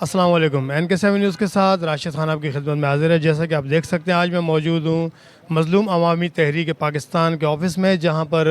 السلام علیکم NK7 news کے ساتھ راشد خان آپ کی خدمت میں حاضر ہے۔ جیسا کہ آپ دیکھ سکتے ہیں آج میں موجود ہوں مظلوم عوامی تحریک پاکستان کے آفس میں، جہاں پر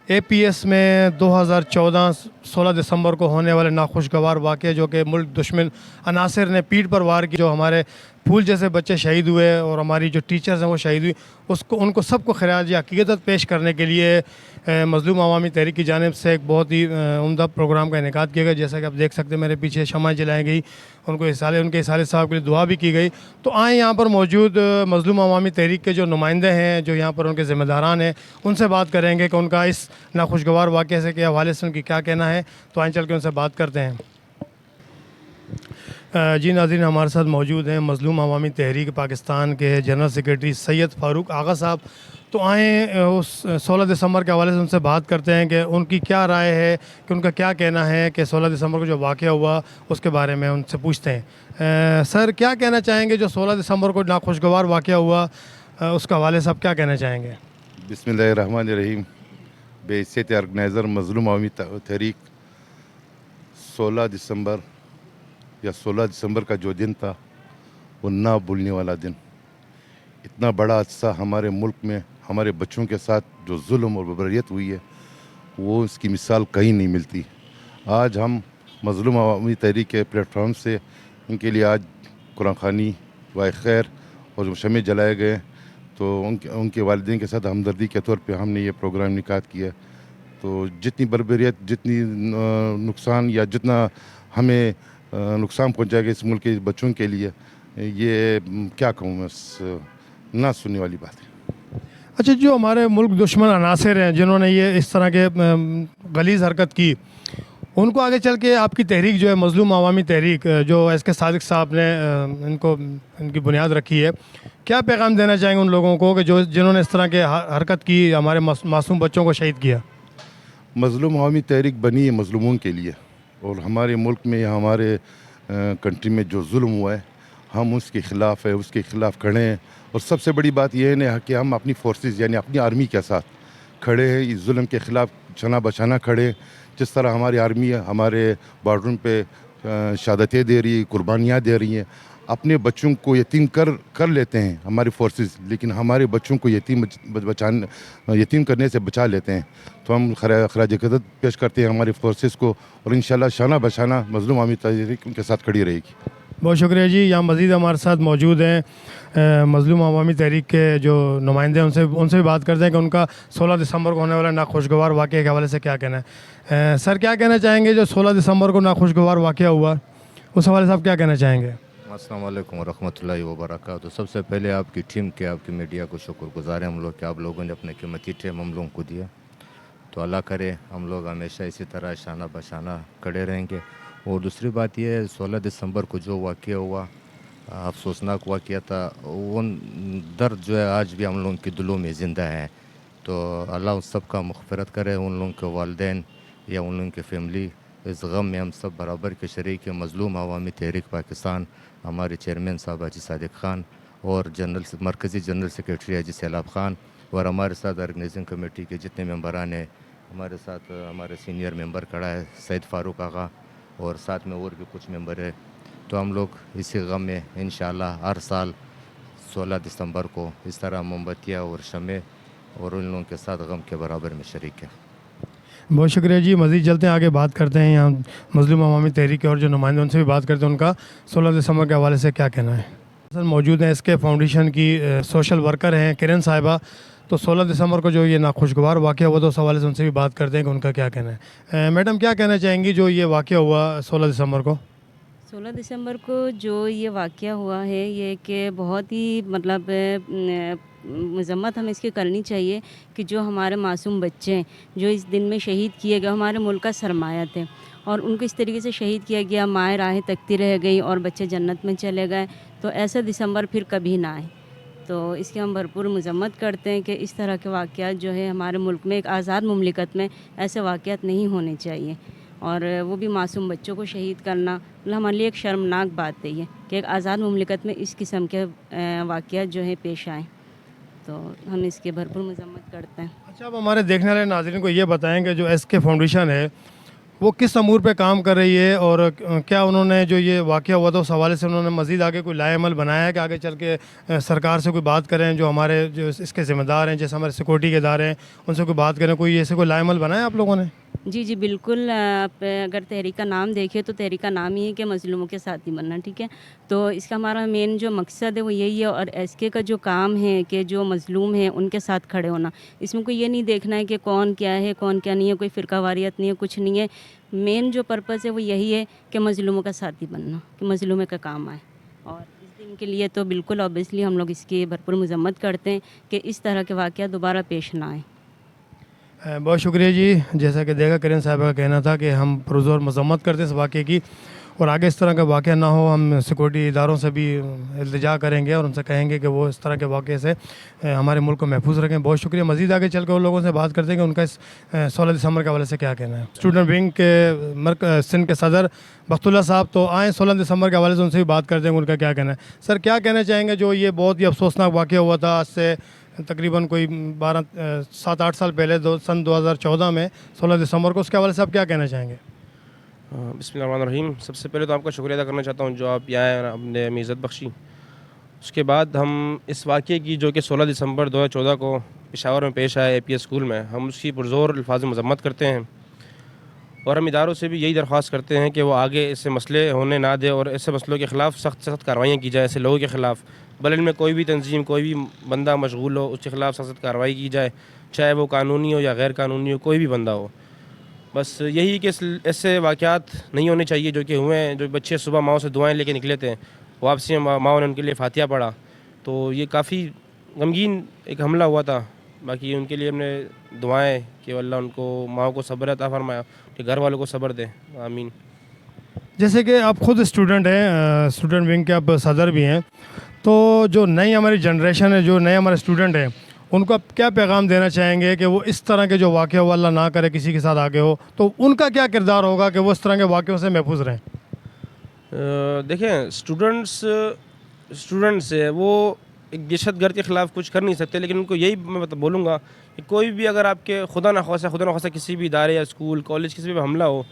APS میں 2014 16 دسمبر کو ہونے والے ناخوشگوار واقعے جو کہ ملک دشمن عناصر نے پیٹھ پر وار کی، جو ہمارے پھول جیسے بچے شہید ہوئے اور ہماری جو ٹیچرز ہیں وہ شہید ہوئی، ان کو سب کو خراج عقیدت پیش کرنے کے لیے مظلوم عوامی تحریک کی جانب سے ایک بہت ہی عمدہ پروگرام کا انعقاد کیا گیا۔ جیسا کہ آپ دیکھ سکتے ہیں میرے پیچھے شمع جلائی گئی، ان کے اصالے صاحب کے لیے دعا بھی کی گئی۔ تو آئیں یہاں پر موجود مظلوم عوامی تحریک کے جو نمائندے ہیں، جو یہاں پر ان کے ذمہ داران ہیں، ان سے بات کریں گے کہ ان کا اس ناخوشگوار واقعے سے کے حوالے سے ان کی کیا کہنا ہے۔ تو آئیں چل کے ان سے بات کرتے ہیں۔ جی ناظرین، ہمارے ساتھ موجود ہیں مظلوم عوامی تحریک پاکستان کے جنرل سیکریٹری سید فاروق آغا صاحب۔ تو آئیں اس 16 دسمبر کے حوالے سے ان سے بات کرتے ہیں کہ ان کی کیا رائے ہے، کہ ان کا کیا کہنا ہے کہ 16 دسمبر کو جو واقعہ ہوا اس کے بارے میں ان سے پوچھتے ہیں۔ سر، کیا کہنا چاہیں گے جو 16 دسمبر کو ناخوشگوار واقعہ ہوا، اس کے حوالے سے آپ کیا کہنا چاہیں گے؟ بسم اللہ الرحمن الرحیم۔ بحیثیت آرگنائزر مظلوم عوامی تحریک 16 دسمبر یا 16 دسمبر کا جو دن تھا وہ نہ بھولنے والا دن، اتنا بڑا حادثہ ہمارے ملک میں ہمارے بچوں کے ساتھ جو ظلم اور بربریت ہوئی ہے وہ اس کی مثال کہیں نہیں ملتی۔ آج ہم مظلوم عوامی تحریک کے پلیٹ فارم سے ان کے لیے آج قرآن خوانی و خیر اور شمع جلائے گئے، تو ان کے والدین کے ساتھ ہمدردی کے طور پہ ہم نے یہ پروگرام انعقاد کیا۔ تو جتنی بربریت، جتنی نقصان یا جتنا ہمیں نقصان پہنچائے گا اس ملک کے بچوں کے لیے، یہ کیا کہوں میں، نہ سننے والی بات ہے۔ اچھا، جو ہمارے ملک دشمن عناصر ہیں جنہوں نے یہ اس طرح کے غلیظ حرکت کی، ان کو آگے چل کے آپ کی تحریک جو ہے مظلوم عوامی تحریک، جو SK صادق صاحب نے ان کی بنیاد رکھی ہے، کیا پیغام دینا چاہیں گے ان لوگوں کو کہ جنہوں نے اس طرح کے حرکت کی، ہمارے معصوم بچوں کو شہید کیا؟ مظلوم عوامی تحریک بنی ہے مظلوموں کے لیے، اور ہمارے ملک میں یا ہمارے کنٹری میں جو ظلم ہوا ہے ہم اس کے خلاف اس کے خلاف کھڑے ہیں۔ اور سب سے بڑی بات یہ ہے کہ ہم اپنی فورسز یعنی اپنی آرمی کے ساتھ کھڑے ہیں، اس ظلم کے خلاف چنا بچانا کھڑے ہیں۔ جس طرح ہماری آرمی ہمارے بارڈروں پہ شہادتیں دے رہی ہے، قربانیاں دے رہی ہیں، اپنے بچوں کو یتیم کر لیتے ہیں ہماری فورسز، لیکن ہمارے بچوں کو یتیم کرنے سے بچا لیتے ہیں۔ تو ہم خراج عقیدت پیش کرتے ہیں ہماری فورسز کو، اور انشاءاللہ شانہ بشانہ مظلوم عوامی تحریک ان کے ساتھ کھڑی رہے گی۔ بہت شکریہ جی۔ یہاں مزید ہمارے ساتھ موجود ہیں مظلوم عوامی تحریک کے جو نمائندے ہیں، ان سے بھی بات کرتے ہیں کہ ان کا 16 دسمبر کو ہونے والا ناخوشگوار واقعے کے حوالے سے کیا کہنا ہے۔ سر، کیا کہنا چاہیں گے جو 16 دسمبر کو ناخوشگوار واقعہ ہوا، اس حوالے سے آپ کیا کہنا چاہیں گے؟ السلام علیکم ورحمۃ اللہ وبرکاتہ۔ سب سے پہلے آپ کی ٹیم کے، آپ کی میڈیا کو شکر گزار ہیں ہم لوگ کہ آپ لوگوں نے اپنے قیمتی ٹائم ہم لوگوں کو دیا۔ تو اللہ کرے ہم لوگ ہمیشہ اسی طرح شانہ بشانہ کھڑے رہیں گے۔ اور دوسری بات یہ ہے، 16 دسمبر کو جو واقعہ ہوا، افسوسناک واقعہ تھا، وہ درد جو ہے آج بھی ہم لوگوں کے دلوں میں زندہ ہے۔ تو اللہ ان سب کا مغفرت کرے، ان لوگوں کے والدین یا ان لوگوں کی فیملی، اس غم میں ہم سب برابر کے شریک ہیں۔ مظلوم عوامی تحریک پاکستان، ہمارے چیئرمین صاحب حاجی صادق خان، اور مرکزی جنرل سیکریٹری حاجی سیلاب خان، اور ہمارے ساتھ آرگنائزنگ کمیٹی کے جتنے ممبران ہیں، ہمارے ساتھ ہمارے سینئر ممبر کھڑا ہے سید فاروق آغا، اور ساتھ میں اور بھی کچھ ممبر ہے۔ تو ہم لوگ اسی غم میں انشاءاللہ ہر سال 16 دسمبر کو اس طرح موم بتیاں اور شمع اور ان لوگوں کے ساتھ غم کے برابر میں شریک ہیں۔ بہت شکریہ جی۔ مزید چلتے ہیں، آگے بات کرتے ہیں یہاں مظلوم عوامی تحریک کے اور جو نمائندے ان سے بھی بات کرتے ہیں ان کا 16 دسمبر کے حوالے سے کیا کہنا ہے۔ موجود ہیں SK فاؤنڈیشن کی سوشل ورکر ہیں کرن صاحبہ۔ تو 16 دسمبر کو جو یہ ناخوشگوار واقعہ ہوا، تو اس حوالے سے ان سے بھی بات کرتے ہیں کہ ان کا کیا کہنا ہے۔ میڈم، کیا کہنا چاہیں گی جو یہ واقعہ ہوا 16 دسمبر کو؟ 16 دسمبر کو جو یہ واقعہ ہوا ہے، یہ کہ بہت ہی مذمت ہمیں اس کی کرنی چاہیے کہ جو ہمارے معصوم بچے ہیں جو اس دن میں شہید کیے گئے، ہمارے ملک کا سرمایہ تھے، اور ان کو اس طریقے سے شہید کیا گیا، مائیں راہیں تکتی رہ گئی اور بچے جنت میں چلے گئے۔ تو ایسا دسمبر پھر کبھی نہ آئے۔ تو اس کی ہم بھرپور مذمت کرتے ہیں کہ اس طرح کے واقعات جو ہے ہمارے ملک میں، ایک آزاد مملکت میں ایسے واقعات نہیں ہونے چاہیے، اور وہ بھی معصوم بچوں کو شہید کرنا ہمارے لیے ایک شرمناک بات ہے یہ کہ ایک آزاد مملکت میں اس قسم کے واقعات جو ہے پیش آئیں۔ تو ہم اس کی بھرپور مذمت کرتے ہیں۔ اچھا، اب ہمارے دیکھنے والے ناظرین کو یہ بتائیں کہ جو SK فاؤنڈیشن ہے وہ کس امور پہ کام کر رہی ہے اور کیا انہوں نے جو یہ واقعہ ہوا تھا اس حوالے سے انہوں نے مزید آگے کوئی لائے عمل بنایا ہے کہ آگے چل کے سرکار سے کوئی بات کریں، جو ہمارے جو اس کے ذمہ دار ہیں جیسے ہمارے سیکورٹی کے ادارے ہیں ان سے کوئی بات کریں، کوئی ایسے کوئی لائے عمل بنایا ہے آپ لوگوں نے؟ جی جی بالکل، آپ اگر تحریک کا نام دیکھیں تو تحریک کا نام ہی ہے کہ مظلوموں کے ساتھی بننا، ٹھیک ہے. تو اس کا ہمارا مین جو مقصد ہے وہ یہی ہے، اور ایس کے کا جو کام ہے کہ جو مظلوم ہیں ان کے ساتھ کھڑے ہونا. اس میں کوئی یہ نہیں دیکھنا ہے کہ کون کیا ہے کون کیا نہیں ہے، کوئی فرقہ واریت نہیں ہے، کچھ نہیں ہے. مین جو پرپس ہے وہ یہی ہے کہ مظلوموں کا ساتھی بننا، کہ مظلوموں کا کام آئے. اور اس دن کے لیے تو بالکل اوبیسلی ہم لوگ اس کی بھرپور مذمت کرتے ہیں کہ اس طرح کے واقعات دوبارہ پیش نہ آئیں. بہت شکریہ جی. جیسا کہ دیکھا کریم صاحب کا کہنا تھا کہ ہم پرزور مذمت کرتے ہیں اس واقعے کی، اور آگے اس طرح کا واقعہ نہ ہو. ہم سیکورٹی اداروں سے بھی التجا کریں گے اور ان سے کہیں گے کہ وہ اس طرح کے واقعے سے ہمارے ملک کو محفوظ رکھیں. بہت شکریہ. مزید آگے چل کے ان لوگوں سے بات کرتے ہیں کہ ان کا اس 16 دسمبر کے حوالے سے کیا کہنا ہے. اسٹوڈنٹ ونگ کے سندھ کے صدر بخت اللہ صاحب تو آئیں 16 دسمبر کے حوالے سے ان سے بھی بات کرتے ہیں ان کا کیا کہنا ہے. سر کیا کہنا چاہیں گے جو یہ بہت ہی افسوسناک واقعہ ہوا تھا آج سے تقریباً کوئی 7-8 سال پہلے سن 2014 میں 16 دسمبر کو، اس کے حوالے سے آپ کیا کہنا چاہیں گے؟ بسم اللہ الرحمن الرحیم. سب سے پہلے تو آپ کا شکریہ ادا کرنا چاہتا ہوں جو آپ یہاں آئے اور آپ نے ہمیں عزت بخشی. اس کے بعد ہم اس واقعے کی جو کہ 16 دسمبر 2014 کو پشاور میں پیش آیا APS اسکول میں، ہم اس کی پرزور الفاظ میں مذمت کرتے ہیں، اور ہم اداروں سے بھی یہی درخواست کرتے ہیں کہ وہ آگے ایسے مسئلے ہونے نہ دے اور ایسے مسئلوں کے خلاف سخت سخت کارروائیاں کی جائیں. ایسے لوگوں کے خلاف بلن میں کوئی بھی تنظیم کوئی بھی بندہ مشغول ہو اس کے خلاف سخت کارروائی کی جائے، چاہے وہ قانونی ہو یا غیر قانونی ہو، کوئی بھی بندہ ہو. بس یہی کہ ایسے واقعات نہیں ہونے چاہیے جو کہ ہوئے ہیں. جو بچے صبح ماؤں سے دعائیں لے کے نکلے تھے، واپسی میں ماؤں نے ان کے لیے فاتحہ پڑھا، تو یہ کافی غمگین ایک حملہ ہوا تھا. باقی ان کے لیے ہم نے دعائیں کہ اللہ ان کو ماؤں کو صبر عطا فرمایا، کہ گھر والوں کو صبر دے. آمین. جیسے کہ آپ خود اسٹوڈنٹ ہیں، اسٹوڈنٹ ونگ کے آپ صدر بھی ہیں، تو جو نئی ہماری جنریشن ہے، جو نئے ہمارے اسٹوڈنٹ ہیں، ان کو آپ کیا پیغام دینا چاہیں گے کہ وہ اس طرح کے جو واقعہ ہو اللہ نہ کرے کسی کے ساتھ آگے ہو، تو ان کا کیا کردار ہوگا کہ وہ اس طرح کے واقعوں سے محفوظ رہیں؟ دیکھیں اسٹوڈنٹس ہے وہ ایک دہشت گرد کے خلاف کچھ کر نہیں سکتے، لیکن ان کو یہی میں بولوں گا کہ کوئی بھی اگر آپ کے خدا نخواستہ کسی بھی ادارے یا اسکول کالج کسی بھی حملہ ہو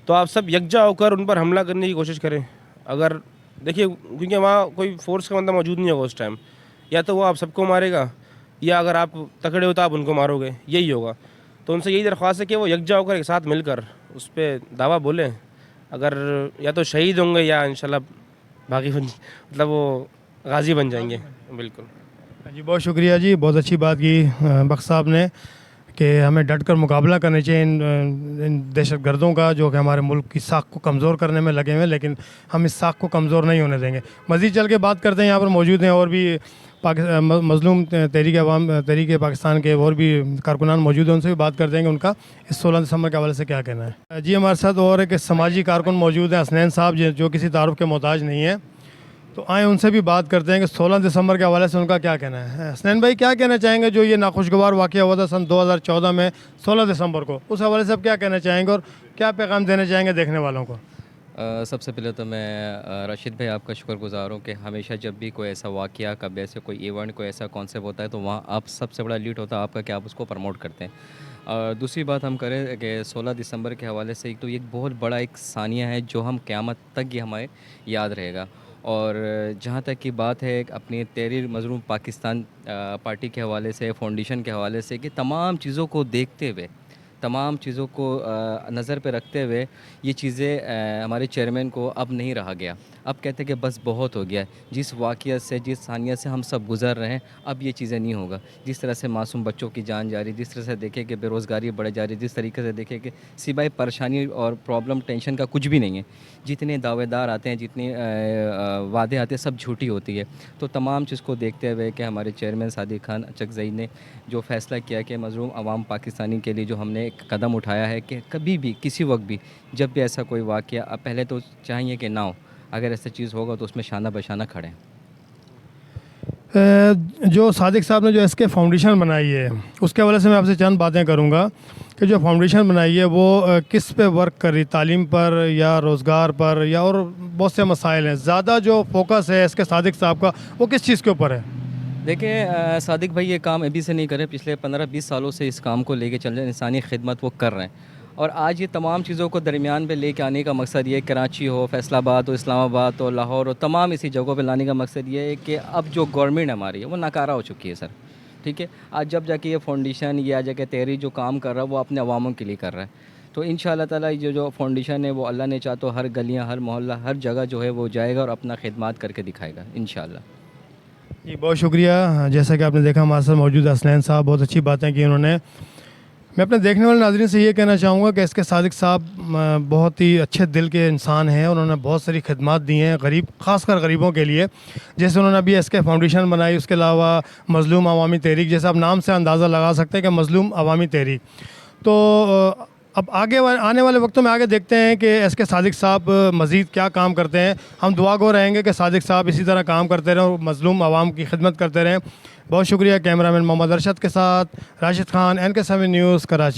تو آپ سب یکجا ہو کر ان پر حملہ کرنے کی کوشش کریں. اگر دیکھیے کیونکہ وہاں کوئی فورس کا بندہ موجود نہیں ہوگا اس ٹائم، یا تو وہ آپ سب کو مارے گا یا اگر آپ تکڑے ہو تو آپ ان کو مارو گے، یہی ہوگا. تو ان سے یہی درخواست ہے کہ وہ یکجا ہو کر ایک ساتھ مل کر اس پہ دعویٰ بولیں. اگر یا تو شہید ہوں گے یا انشاءاللہ باقی مطلب وہ غازی بن جائیں گے. بالکل جی بہت شکریہ جی. بہت اچھی بات کی بخت صاحب نے کہ ہمیں ڈٹ کر مقابلہ کرنا چاہیے ان دہشت گردوں کا جو کہ ہمارے ملک کی ساکھ کو کمزور کرنے میں لگے ہوئے، لیکن ہم اس ساکھ کو کمزور نہیں ہونے دیں گے. مزید چل کے بات کرتے ہیں. یہاں پر موجود ہیں اور بھی مظلوم تحریک پاکستان کے اور بھی کارکنان موجود ہیں، ان سے بھی بات کرتے ہیں کہ ان کا اس 16 دسمبر کے حوالے سے کیا کہنا ہے. جی ہمارے ساتھ اور ایک سماجی کارکن موجود ہیں حسنین صاحب جو کسی تعارف کے محتاج نہیں ہیں، تو آئیں ان سے بھی بات کرتے ہیں کہ 16 دسمبر کے حوالے سے ان کا کیا کہنا ہے. حسنین بھائی کیا کہنا چاہیں گے جو یہ ناخوشگوار واقعہ ہوا تھا سن 2014 میں 16 دسمبر کو، اس حوالے سے آپ کیا کہنا چاہیں گے اور کیا پیغام دینا چاہیں گے دیکھنے والوں کو؟ سب سے پہلے تو میں راشد بھائی آپ کا شکر گزار ہوں کہ ہمیشہ جب بھی کوئی ایسا واقعہ کبھی ایسے کوئی ایونٹ کوئی ایسا کانسیپٹ ہوتا ہے تو وہاں آپ سب سے بڑا لیڈ ہوتا ہے آپ کا کہ آپ اس کو پروموٹ کرتے ہیں. اور دوسری بات ہم کریں کہ 16 دسمبر کے حوالے سے ایک تو ایک بہت بڑا ایک ثانیہ ہے جو ہم قیامت تک یہ ہمیں یاد رہے گا. اور جہاں تک کی بات ہے اپنی تحریک مظلوم پاکستان پارٹی کے حوالے سے فاؤنڈیشن کے حوالے سے کہ تمام چیزوں کو دیکھتے ہوئے تمام چیزوں کو نظر پہ رکھتے ہوئے یہ چیزیں ہمارے چیئرمین کو اب نہیں رہا گیا. اب کہتے ہیں کہ بس بہت ہو گیا ہے. جس واقعہ سے جس ثانیہ سے ہم سب گزر رہے ہیں اب یہ چیزیں نہیں ہوگا. جس طرح سے معصوم بچوں کی جان جا رہی، جس طرح سے دیکھیں کہ بے روزگاری بڑھ جا رہی، جس طریقے سے دیکھیں کہ سوائے پریشانی اور پرابلم ٹینشن کا کچھ بھی نہیں ہے. جتنے دعوے دار آتے ہیں، جتنے وعدے آتے ہیں سب جھوٹی ہوتی ہے. تو تمام چیز کو دیکھتے ہوئے کہ ہمارے چیئرمین صادق خان اچکزئی نے جو فیصلہ کیا کہ مظلوم عوام پاکستانی کے لیے جو ہم نے ایک قدم اٹھایا ہے کہ کبھی بھی کسی وقت بھی جب بھی ایسا کوئی واقعہ پہلے تو چاہیے کہ نہ ہو، اگر ایسا چیز ہوگا تو اس میں شانہ بشانہ کھڑے ہیں. جو صادق صاحب نے جو اس کے فاؤنڈیشن بنائی ہے اس کے حوالے سے میں آپ سے چند باتیں کروں گا کہ جو فاؤنڈیشن بنائی ہے وہ کس پہ ورک کر رہی، تعلیم پر یا روزگار پر یا اور بہت سے مسائل ہیں. زیادہ جو فوکس ہے اس کے صادق صاحب کا وہ کس چیز کے اوپر ہے؟ دیکھیں صادق بھائی یہ کام ابھی سے نہیں کرے، پچھلے 15-20 سالوں سے اس کام کو لے کے چل رہے ہیں. انسانی خدمت وہ کر رہے ہیں. اور آج یہ تمام چیزوں کو درمیان پہ لے کے آنے کا مقصد یہ ہے کراچی ہو، فیصل آباد ہو، اسلام آباد ہو، لاہور ہو، تمام اسی جگہوں پہ لانے کا مقصد یہ ہے کہ اب جو گورنمنٹ ہماری ہے وہ ناکارہ ہو چکی ہے سر. ٹھیک ہے، آج جب جا کے یہ فاؤنڈیشن یا جا کے تحریک جو کام کر رہا ہے وہ اپنے عواموں کے لیے کر رہا ہے. تو ان شاء اللہ تعالیٰ یہ جو فاؤنڈیشن ہے وہ اللہ نے چاہ تو ہر گلیاں، ہر محلہ، ہر جگہ جو ہے وہ جائے گا اور اپنا خدمات کر کے دکھائے گا انشاءاللہ. جی بہت شکریہ. جیسا کہ آپ نے دیکھا ہمارے ساتھ موجود حسنین صاحب بہت اچھی باتیں کی انہوں نے. میں اپنے دیکھنے والے ناظرین سے یہ کہنا چاہوں گا کہ اس کے صادق صاحب بہت ہی اچھے دل کے انسان ہیں. انہوں نے بہت ساری خدمات دی ہیں غریب، خاص کر غریبوں کے لیے. جیسے انہوں نے ابھی ایس کے فاؤنڈیشن بنائی، اس کے علاوہ مظلوم عوامی تحریک، جیسے آپ نام سے اندازہ لگا سکتے ہیں کہ مظلوم عوامی تحریک. تو اب آنے والے وقتوں میں آگے دیکھتے ہیں کہ ایس کے صادق صاحب مزید کیا کام کرتے ہیں. ہم دعا گو رہیں گے کہ صادق صاحب اسی طرح کام کرتے رہیں اور مظلوم عوام کی خدمت کرتے رہیں. بہت شکریہ. کیمرہ مین محمد ارشد کے ساتھ راشد خان، NK7 نیوز، کراچی.